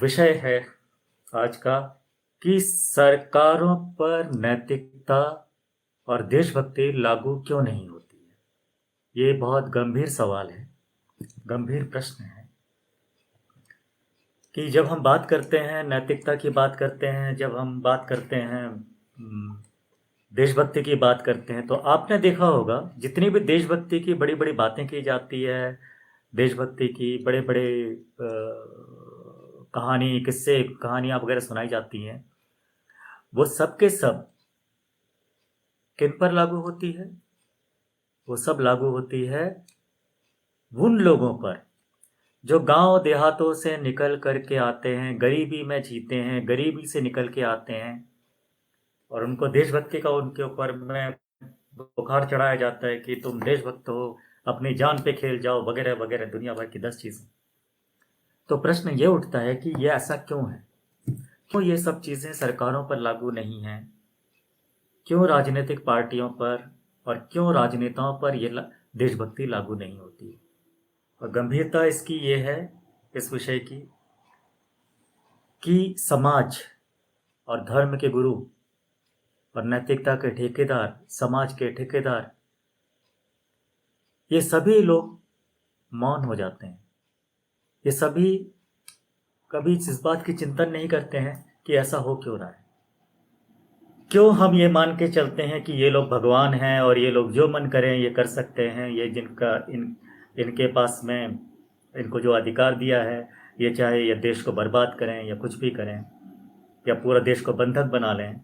विषय है आज का कि सरकारों पर नैतिकता और देशभक्ति लागू क्यों नहीं होती है। ये बहुत गंभीर सवाल है, गंभीर प्रश्न है कि जब हम बात करते हैं नैतिकता की बात करते हैं, जब हम बात करते हैं देशभक्ति की बात करते हैं, तो आपने देखा होगा जितनी भी देशभक्ति की बड़ी बड़ी बातें की जाती है, देशभक्ति की बड़े बड़े कहानी किस्से कहानियाँ वगैरह सुनाई जाती हैं, वो सब के सब किन पर लागू होती है? वो सब लागू होती है उन लोगों पर जो गांव देहातों से निकल कर के आते हैं, गरीबी में जीते हैं, गरीबी से निकल के आते हैं और उनको देशभक्ति का उनके ऊपर में बुखार चढ़ाया जाता है कि तुम देशभक्त हो, अपनी जान पे खेल जाओ, वगैरह वगैरह दुनिया भर की 10 चीज़ें। तो प्रश्न ये उठता है कि ये ऐसा क्यों है? क्यों ये सब चीज़ें सरकारों पर लागू नहीं हैं? क्यों राजनीतिक पार्टियों पर और क्यों राजनेताओं पर ये देशभक्ति लागू नहीं होती? और गंभीरता इसकी ये है, इस विषय की, कि समाज और धर्म के गुरु और नैतिकता के ठेकेदार, समाज के ठेकेदार, ये सभी लोग मौन हो जाते हैं। ये सभी कभी इस बात की चिंतन नहीं करते हैं कि ऐसा हो क्यों रहा है। क्यों हम ये मान के चलते हैं कि ये लोग भगवान हैं और ये लोग जो मन करें ये कर सकते हैं, ये जिनका इनके पास में इनको जो अधिकार दिया है, ये चाहे ये देश को बर्बाद करें या कुछ भी करें या पूरा देश को बंधक बना लें,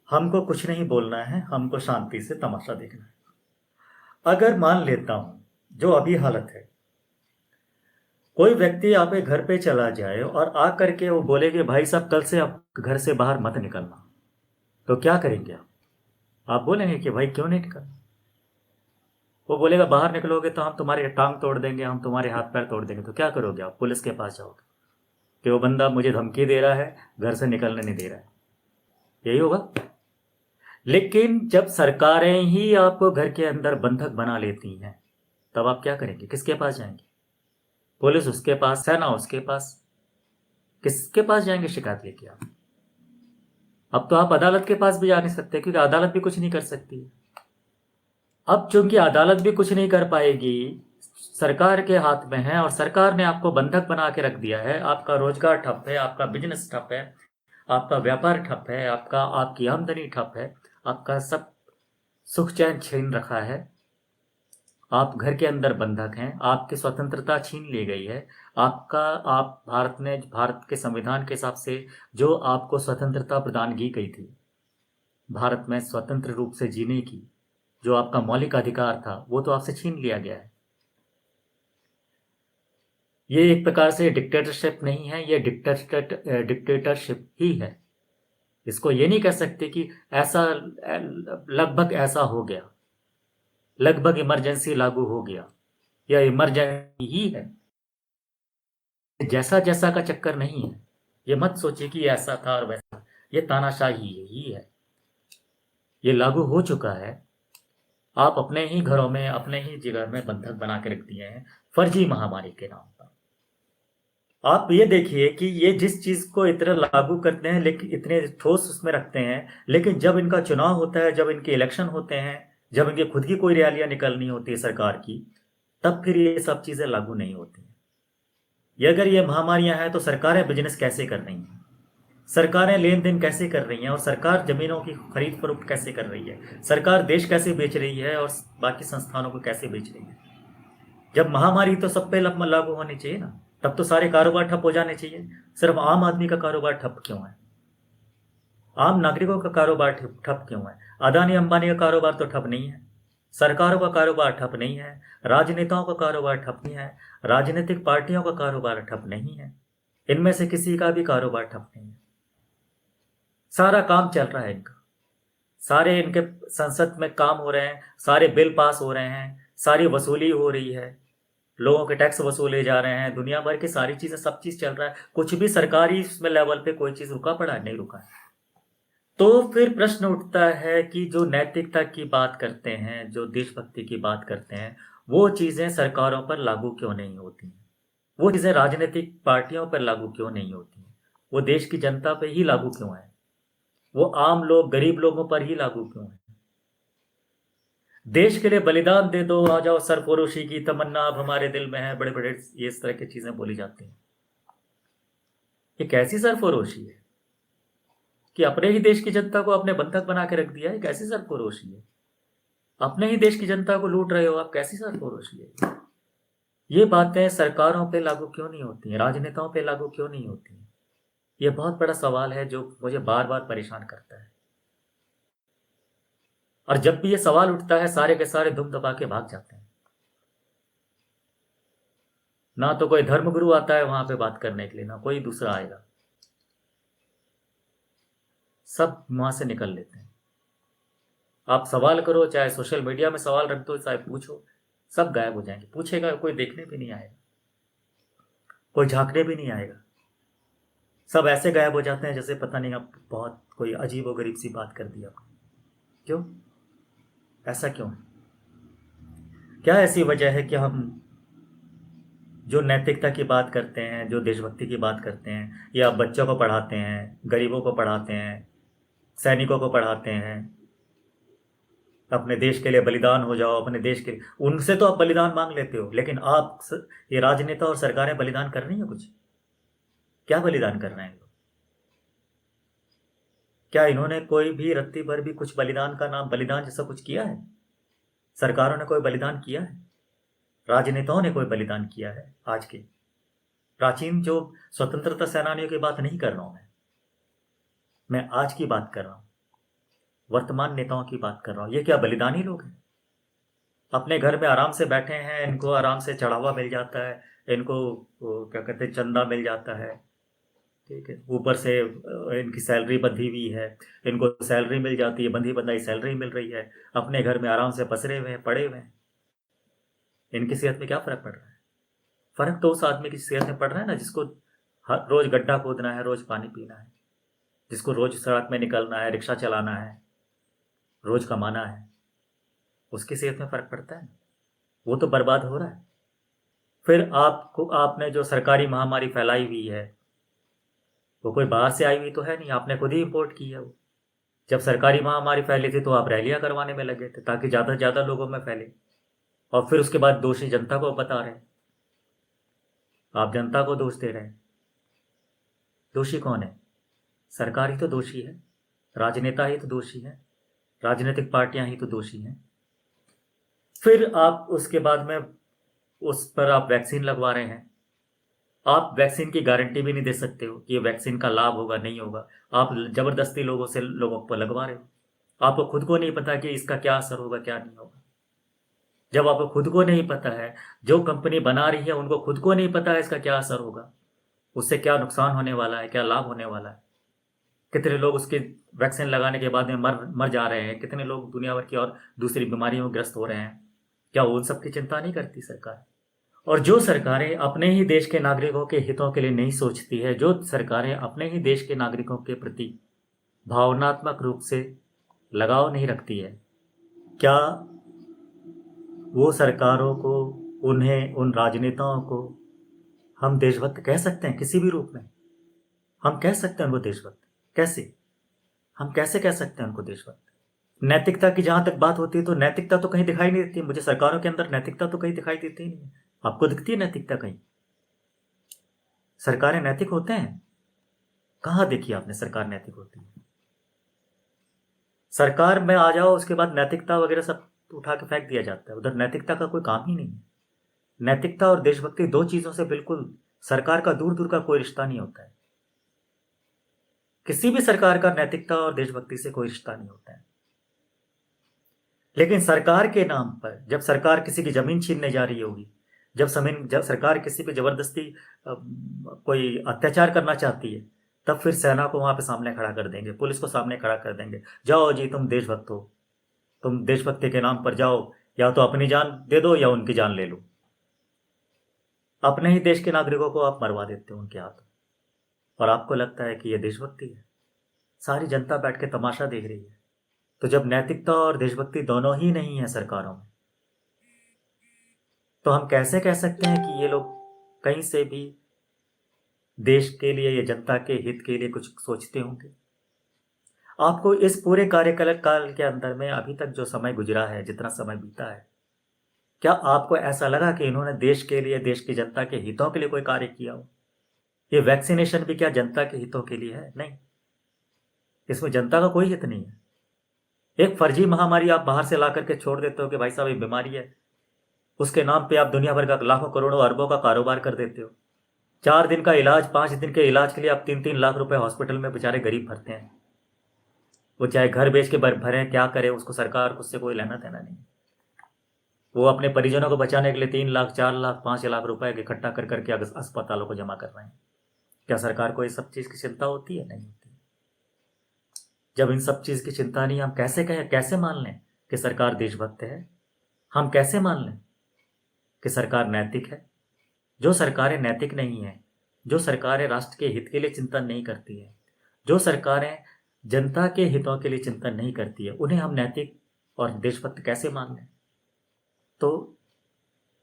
हमको कुछ नहीं बोलना है, हमको शांति से तमाशा देखना है। अगर मान लेता हूँ जो अभी हालत है, कोई व्यक्ति आपके घर पे चला जाए और आ करके वो बोले कि भाई साहब कल से आप घर से बाहर मत निकलना, तो क्या करेंगे आप बोलेंगे कि भाई क्यों नहीं निकल? वो बोलेगा बाहर निकलोगे तो हम तुम्हारी टांग तोड़ देंगे, हम तुम्हारे हाथ पैर तोड़ देंगे। तो क्या करोगे आप? पुलिस के पास जाओगे कि वो बंदा मुझे धमकी दे रहा है, घर से निकलने नहीं दे रहा है, यही होगा। लेकिन जब सरकारें ही आपको घर के अंदर बंधक बना लेती हैं, तब आप क्या करेंगे? किसके पास जाएंगे? पुलिस उसके पास, सेना उसके पास, किसके पास जाएंगे शिकायत लेके आप? अब तो आप अदालत के पास भी जा नहीं सकते क्योंकि अदालत भी कुछ नहीं कर सकती। अब चूंकि अदालत भी कुछ नहीं कर पाएगी, सरकार के हाथ में है और सरकार ने आपको बंधक बना के रख दिया है, आपका रोजगार ठप है, आपका बिजनेस ठप है, आपका व्यापार ठप है, आपकी आमदनी ठप है, आपका सब सुख चैन छीन रखा है, आप घर के अंदर बंधक हैं, आपकी स्वतंत्रता छीन ली गई है। आप भारत के संविधान के हिसाब से जो आपको स्वतंत्रता प्रदान की गई थी, भारत में स्वतंत्र रूप से जीने की जो आपका मौलिक अधिकार था, वो तो आपसे छीन लिया गया है। ये एक प्रकार से डिक्टेटरशिप नहीं है, ये डिक्टेटरशिप ही है। इसको ये नहीं कह सकते कि ऐसा लगभग ऐसा हो गया, लगभग इमरजेंसी लागू हो गया, या इमरजेंसी ही है। जैसा जैसा का चक्कर नहीं है। ये मत सोचिए कि ऐसा था और वैसा, ये तानाशाही ही है। ये लागू हो चुका है। आप अपने ही घरों में, अपने ही जगह में बंधक बना के रख दिए हैं फर्जी महामारी के नाम पर। आप ये देखिए कि ये जिस चीज को इतना लागू करते हैं, लेकिन इतने ठोस उसमें रखते हैं, लेकिन जब इनका चुनाव होता है, जब इनके इलेक्शन होते हैं, जब इनकी खुद की कोई रैलियां निकलनी होती है सरकार की, तब फिर ये सब चीजें लागू नहीं होती। ये अगर ये महामारियां हैं तो सरकारें बिजनेस कैसे कर रही हैं, सरकारें लेन देन कैसे कर रही हैं, और सरकार जमीनों की खरीद फरोख्त कैसे कर रही है, सरकार देश कैसे बेच रही है और बाकी संस्थानों को कैसे बेच रही है। जब महामारी तो सब पे लागू होनी चाहिए ना, तब तो सारे कारोबार ठप हो जाने चाहिए। सिर्फ आम आदमी का कारोबार ठप क्यों है? आम नागरिकों का कारोबार ठप क्यों है? अदानी अंबानी का कारोबार तो ठप नहीं है, सरकारों का कारोबार ठप नहीं है, राजनेताओं का कारोबार ठप नहीं है, राजनीतिक पार्टियों का कारोबार ठप नहीं है, इनमें से किसी का भी कारोबार ठप नहीं है। सारा काम चल रहा है इनका, सारे इनके संसद में काम हो रहे हैं, सारे बिल पास हो रहे हैं, सारी वसूली हो रही है, लोगों के टैक्स वसूले जा रहे हैं, दुनिया भर की सारी चीजें, सब चीज चल रहा है। कुछ भी सरकारी इसमें लेवल पे कोई चीज रुका पड़ा है? नहीं रुका है। तो फिर प्रश्न उठता है कि जो नैतिकता की बात करते हैं, जो देशभक्ति की बात करते हैं, वो चीजें सरकारों पर लागू क्यों नहीं होती? वो चीज़ें राजनीतिक पार्टियों पर लागू क्यों नहीं होती हैं? वो देश की जनता पे ही लागू क्यों है? वो आम लोग, गरीब लोगों पर ही लागू क्यों है? देश के लिए बलिदान दे दो, आ जाओ, सरफरोशी की तमन्ना अब हमारे दिल में है, बड़े बड़े ये इस तरह की चीजें बोली जाती हैं। ये कैसी सरफरोशी है कि अपने ही देश की जनता को अपने बंधक बना के रख दिया है? कैसी सरफरोशी है? अपने ही देश की जनता को लूट रहे हो आप, कैसी सरफरोशी है? ये बातें सरकारों पे लागू क्यों नहीं होती हैं, राजनेताओं पे लागू क्यों नहीं होती हैं? ये बहुत बड़ा सवाल है जो मुझे बार बार परेशान करता है। और जब भी ये सवाल उठता है, सारे के सारे दुम दबा के भाग जाते हैं। ना तो कोई धर्मगुरु आता है वहां पे बात करने के लिए, ना कोई दूसरा आएगा। सब वहां से निकल लेते हैं। आप सवाल करो, चाहे सोशल मीडिया में सवाल रख दो, चाहे पूछो, सब गायब हो जाएंगे। पूछेगा कोई, देखने भी नहीं आएगा, कोई झांकने भी नहीं आएगा। सब ऐसे गायब हो जाते हैं जैसे पता नहीं आप बहुत कोई अजीब व गरीब सी बात कर दी आपने। क्यों? ऐसा क्यों है? क्या ऐसी वजह है कि हम जो नैतिकता की बात करते हैं, जो देशभक्ति की बात करते हैं, या बच्चों को पढ़ाते हैं, गरीबों को पढ़ाते हैं, सैनिकों को पढ़ाते हैं, अपने देश के लिए बलिदान हो जाओ, अपने देश के लिए, उनसे तो आप बलिदान मांग लेते हो, लेकिन ये राजनेता और सरकारें बलिदान कर रही हैं कुछ? क्या बलिदान कर रहे हैं लोग? क्या इन्होंने कोई भी रत्ती भर भी कुछ बलिदान का नाम, बलिदान जैसा कुछ किया है? सरकारों ने कोई बलिदान किया है? राजनेताओं ने कोई बलिदान किया है? आज के प्राचीन जो स्वतंत्रता सेनानियों की बात नहीं कर रहा हूं मैं आज की बात कर रहा हूं, वर्तमान नेताओं की बात कर रहा हूं। ये क्या बलिदानी लोग हैं? अपने घर में आराम से बैठे हैं, इनको आराम से चढ़ावा मिल जाता है, इनको क्या कहते हैं, चंदा मिल जाता है, ठीक है, ऊपर से इनकी सैलरी बंधी हुई है, इनको सैलरी मिल जाती है, बंधी बंधाई सैलरी मिल रही है, अपने घर में आराम से पसरे हुए हैं, पड़े हुए हैं। इनकी सेहत में क्या फर्क पड़ रहा है? फर्क तो उस आदमी की सेहत में पड़ रहा है ना, जिसको हर रोज गड्ढा खोदना है, रोज पानी पीना है, जिसको रोज सड़क में निकलना है, रिक्शा चलाना है, रोज कमाना है। उसकी सेहत में फर्क पड़ता है। वो तो बर्बाद हो रहा है। फिर आपको, आपने जो सरकारी महामारी फैलाई हुई है, वो कोई बाहर से आई हुई तो है नहीं, आपने खुद ही इंपोर्ट की है वो। जब सरकारी महामारी फैली थी तो आप रैलियां करवाने में लगे थे ताकि ज़्यादा से ज़्यादा लोगों में फैले, और फिर उसके बाद दोषी जनता को बता रहे हैं। आप जनता को दोष दे रहे हैं। दोषी कौन है? सरकार ही तो दोषी है, राजनेता ही तो दोषी है, राजनीतिक पार्टियां ही तो दोषी हैं। फिर आप उसके बाद में उस पर आप वैक्सीन लगवा रहे हैं। आप वैक्सीन की गारंटी भी नहीं दे सकते हो कि ये वैक्सीन का लाभ होगा नहीं होगा। आप जबरदस्ती लोगों को लगवा रहे हो। आपको खुद को नहीं पता कि इसका क्या असर होगा, क्या नहीं होगा। जब आपको खुद को नहीं पता है, जो कंपनी बना रही है उनको खुद को नहीं पता है इसका क्या असर होगा, उससे क्या नुकसान होने वाला है, क्या लाभ होने वाला है। कितने लोग उसके वैक्सीन लगाने के बाद में मर मर जा रहे हैं, कितने लोग दुनिया भर की और दूसरी बीमारियों में ग्रस्त हो रहे हैं। क्या उन सब की चिंता नहीं करती सरकार? और जो सरकारें अपने ही देश के नागरिकों के हितों के लिए नहीं सोचती है, जो सरकारें अपने ही देश के नागरिकों के प्रति भावनात्मक रूप से लगाव नहीं रखती है, क्या वो सरकारों को, उन्हें, उन राजनेताओं को हम देशभक्त कह सकते हैं? किसी भी रूप में हम कह सकते हैं उनको देशभक्त? कैसे? हम कैसे कह सकते हैं उनको देशभक्त? नैतिकता की जहां तक बात होती है तो नैतिकता तो कहीं दिखाई नहीं देती मुझे। सरकारों के अंदर नैतिकता तो कहीं दिखाई देती ही नहीं है। आपको दिखती है नैतिकता कहीं? सरकारें नैतिक होते हैं? कहाँ देखी आपने सरकार नैतिक होती है? सरकार में आ जाओ, उसके बाद नैतिकता वगैरह सब उठा के फेंक दिया जाता है। उधर नैतिकता का कोई काम ही नहीं है। नैतिकता और देशभक्ति दो चीजों से बिल्कुल सरकार का दूर दूर का कोई रिश्ता नहीं होता है। किसी भी सरकार का नैतिकता और देशभक्ति से कोई रिश्ता नहीं होता है। लेकिन सरकार के नाम पर जब सरकार किसी की जमीन छीनने जा रही होगी, जब सरकार किसी पे जबरदस्ती कोई अत्याचार करना चाहती है, तब फिर सेना को वहां पे सामने खड़ा कर देंगे, पुलिस को सामने खड़ा कर देंगे, जाओ जी तुम देशभक्त हो, तुम देशभक्ति के नाम पर जाओ, या तो अपनी जान दे दो या उनकी जान ले लो। अपने ही देश के नागरिकों को आप मरवा देते हो उनके हाथों, और आपको लगता है कि यह देशभक्ति है। सारी जनता बैठ के तमाशा देख रही है। तो जब नैतिकता और देशभक्ति दोनों ही नहीं है सरकारों में, तो हम कैसे कह सकते हैं कि ये लोग कहीं से भी देश के लिए या जनता के हित के लिए कुछ सोचते होंगे? आपको इस पूरे कार्यकाल काल के अंदर में अभी तक जो समय गुजरा है, जितना समय बीता है, क्या आपको ऐसा लगा कि इन्होंने देश के लिए, देश की जनता के हितों के लिए कोई कार्य किया हो? ये वैक्सीनेशन भी क्या जनता के हितों के लिए है? नहीं, इसमें जनता का कोई हित नहीं है। एक फर्जी महामारी आप बाहर से ला करके छोड़ देते हो कि भाई साहब ये बीमारी है, उसके नाम पे आप दुनिया भर का लाखों करोड़ों अरबों का कारोबार कर देते हो। 4 दिन का इलाज, 5 दिन के इलाज के लिए आप 3-3 लाख रुपए हॉस्पिटल में बेचारे गरीब भरते हैं। वो चाहे घर बेच के भरें, क्या करें, उसको सरकार उससे कोई लेना देना नहीं। वो अपने परिजनों को बचाने के लिए 3 लाख, 4 लाख, 5 लाख रुपए इकट्ठा कर करके अस्पतालों को जमा कर रहे हैं। क्या सरकार को ये सब चीज़ की चिंता होती है? नहीं होती। जब इन सब चीज़ की चिंता नहीं, हम कैसे कहें, कैसे मान लें कि सरकार देशभक्त है? हम कैसे मान लें कि सरकार नैतिक है? जो सरकारें नैतिक नहीं हैं, जो सरकारें राष्ट्र के हित के लिए चिंतन नहीं करती है, जो सरकारें जनता के हितों के लिए चिंतन नहीं करती है, उन्हें हम नैतिक और देशभक्त कैसे मान लें? तो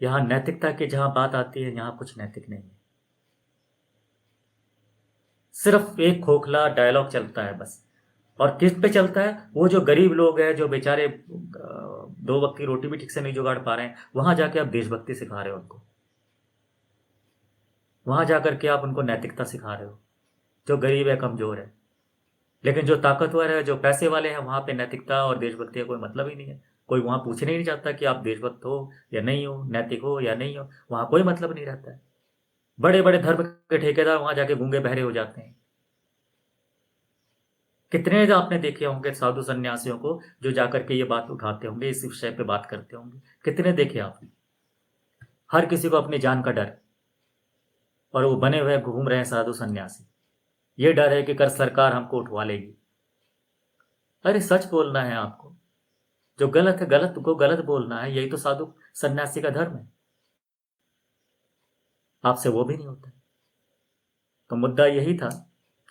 यहाँ नैतिकता की जहाँ बात आती है, यहाँ कुछ नैतिक नहीं है। सिर्फ एक खोखला डायलॉग चलता है बस। और किस पे चलता है? वो जो गरीब लोग हैं, जो बेचारे 2 वक्त की रोटी भी ठीक से नहीं जुगाड़ पा रहे हैं, वहां जाके आप देशभक्ति सिखा रहे हो उनको। वहां जाकर के आप उनको नैतिकता सिखा रहे हो। जो गरीब है, कमजोर है, लेकिन जो ताकतवर है, जो पैसे वाले हैं, वहां पे नैतिकता और देशभक्ति का कोई मतलब ही नहीं है। कोई वहां पूछने ही नहीं चाहता कि आप देशभक्त हो या नहीं हो, नैतिक हो या नहीं हो। वहां कोई मतलब नहीं रहता है। बड़े बड़े धर्म के ठेकेदार वहां जाके गूंगे बहरे हो जाते हैं। कितने जो आपने देखे होंगे साधु सन्यासियों को जो जाकर के ये बात उठाते होंगे, इस विषय पे बात करते होंगे, कितने देखे आपने? हर किसी को अपनी जान का डर, और वो बने हुए घूम रहे हैं साधु सन्यासी। ये डर है कि कर सरकार हमको उठवा लेगी। अरे सच बोलना है आपको। जो गलत है, गलत को गलत बोलना है, यही तो साधु सन्यासी का धर्म है। आपसे वो भी नहीं होता। तो मुद्दा यही था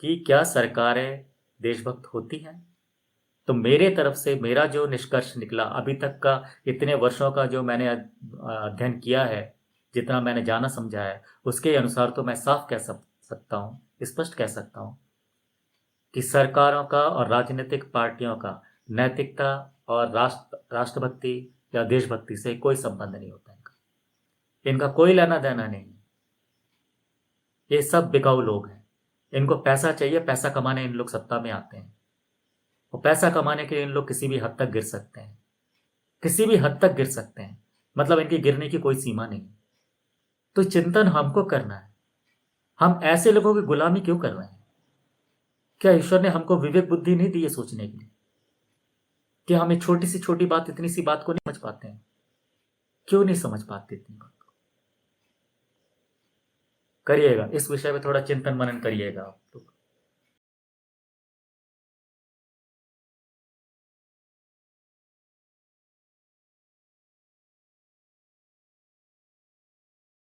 कि क्या सरकारें देशभक्त होती हैं? तो मेरे तरफ से मेरा जो निष्कर्ष निकला अभी तक का, इतने वर्षों का जो मैंने अध्ययन किया है, जितना मैंने जाना समझा है, उसके अनुसार तो मैं साफ कह सकता हूँ, स्पष्ट कह सकता हूँ कि सरकारों का और राजनीतिक पार्टियों का नैतिकता और राष्ट्रभक्ति या देशभक्ति से कोई संबंध नहीं होता। इनका कोई लेना देना नहीं। ये सब बिकाऊ लोग हैं। इनको पैसा चाहिए, पैसा कमाने इन लोग सत्ता में आते हैं, और पैसा कमाने के लिए इन लोग किसी भी हद तक गिर सकते हैं, किसी भी हद तक गिर सकते हैं। मतलब इनकी गिरने की कोई सीमा नहीं। तो चिंतन हमको करना है, हम ऐसे लोगों की गुलामी क्यों कर रहे हैं? क्या ईश्वर ने हमको विवेक बुद्धि नहीं दी है सोचने के लिए कि हम एक छोटी सी छोटी बात, इतनी सी बात को नहीं समझ पाते हैं? क्यों नहीं समझ पाते इतनी बात को? करिएगा, इस विषय में थोड़ा चिंतन मनन करिएगा आप लोग।